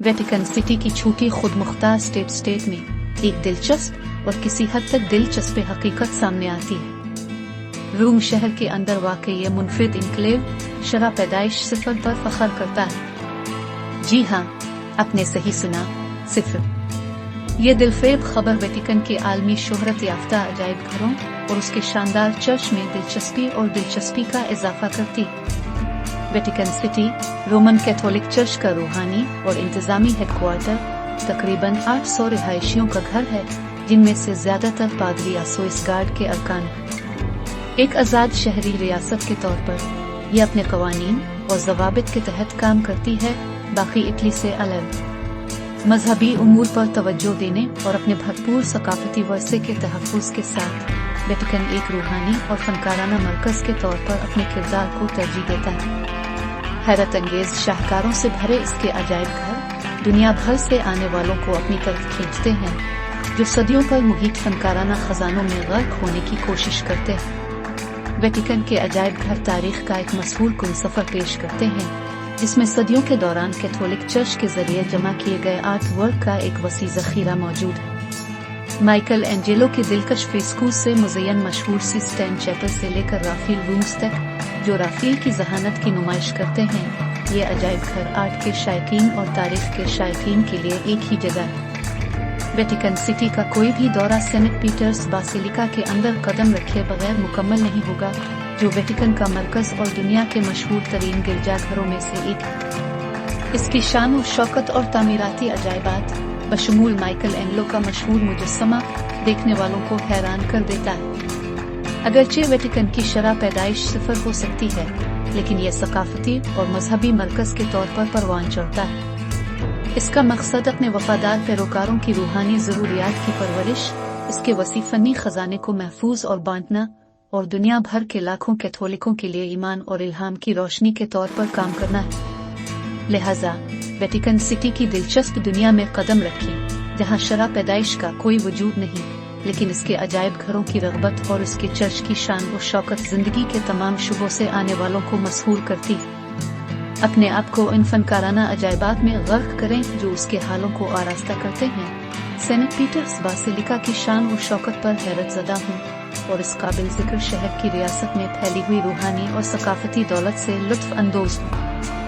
Vatican city की छोटी खुद मुख्तार स्टेट में एक दिलचस्प और किसी हद तक दिलचस्प हकीकत सामने आती है। रोम शहर के अंदर वाक़ ये मुनफरिद इनक्लेव शरह पैदाइश 0 पर फख्र करता है। जी हाँ, आपने सही सुना, 0। ये दिलफरेब खबर वेटिकन के आलमी शोहरत याफ्ता अजायब घरों और उसके शानदार चर्च में दिलचस्पी का इजाफा करती। Vatican city Roman Catholic church का रूहानी और इंतजामी हेडक्वार्टर तकरीबन 800 रिहायशियों का घर है, जिनमें से ज्यादातर पादरी आसोइस गार्ड के अरकान। एक आज़ाद शहरी रियासत के तौर पर यह अपने कवानीन और ज़वाबित के तहत काम करती है, बाकी इटली से अलग। मजहबी उमूर पर तवज्जो देने और अपने भरपूर सकाफती वर्से के तहफ़्फ़ुज़ के साथ वेटिकन एक रूहानी और फनकाराना मरकज के तौर पर अपने किरदार को तरजीह देता है। हैरत अंगेज शाहकारों से भरे इसके अजायब घर दुनिया भर से आने वालों को अपनी तरफ खींचते हैं, जो सदियों पर मुहित फनकाराना खजानों में गर्क होने की कोशिश करते हैं। वेटिकन के अजायब घर तारीख का एक मशहूर कुन सफर पेश करते हैं, जिसमें सदियों के दौरान कैथोलिक चर्च के जरिए जमा किए गए आर्ट वर्क का एक वसी जखीरा मौजूद है। माइकल एंजेलो के दिलकश फ्रेस्कोज से मुज़य्यन मशहूर सिस्टाइन चैपल से लेकर राफेल रूम्स तक, जो राफेल की जहानत की नुमाइश करते हैं। ये अजायब घर आर्ट के शायकीन और तारीख के शायकीन के लिए एक ही जगह है। वेटिकन सिटी का कोई भी दौरा सेंट पीटर्स बासिलिका के अंदर कदम रखे बगैर मुकम्मल नहीं होगा, जो वेटिकन का मरकज और दुनिया के मशहूर तरीन गिरजाघरों में से एक है। इसकी शान और शौकत और तामीराती अजायबात बशमूल माइकल एंजेलो का मशहूर मुजस्समा देखने वालों को हैरान कर देता है। अगरचे वेटिकन की शरह पैदाइश 0 हो सकती है, लेकिन यह सकाफती और मजहबी मरकज के तौर पर परवान चढ़ता है। इसका मकसद अपने वफादार पैरोकारों की रूहानी जरूरियात की परवरिश, इसके वसी फनी खजाने को महफूज और बांटना और दुनिया भर के लाखों कैथोलिकों के लिए ईमान और इल्हाम की रोशनी के तौर पर काम करना है। लिहाजा वेटिकन सिटी की दिलचस्प दुनिया में कदम रखें, जहां शरह पैदाइश का कोई वजूद नहीं, लेकिन इसके अजायब घरों की रग़बत और इसके चर्च की शान और शौकत जिंदगी के तमाम शुबों से आने वालों को मसहूर करती है। अपने आप को इन फनकाराना अजायबात में गर्क करें जो उसके हालों को आरास्ता करते हैं। सेंट पीटर्स बासिलिका की शान और शौकत पर हैरत ज़दा हूँ और इस काबिल जिक्र शहर की रियासत में फैली हुई रूहानी और सकाफती दौलत से लुत्फ़ अंदोज़ हूँ।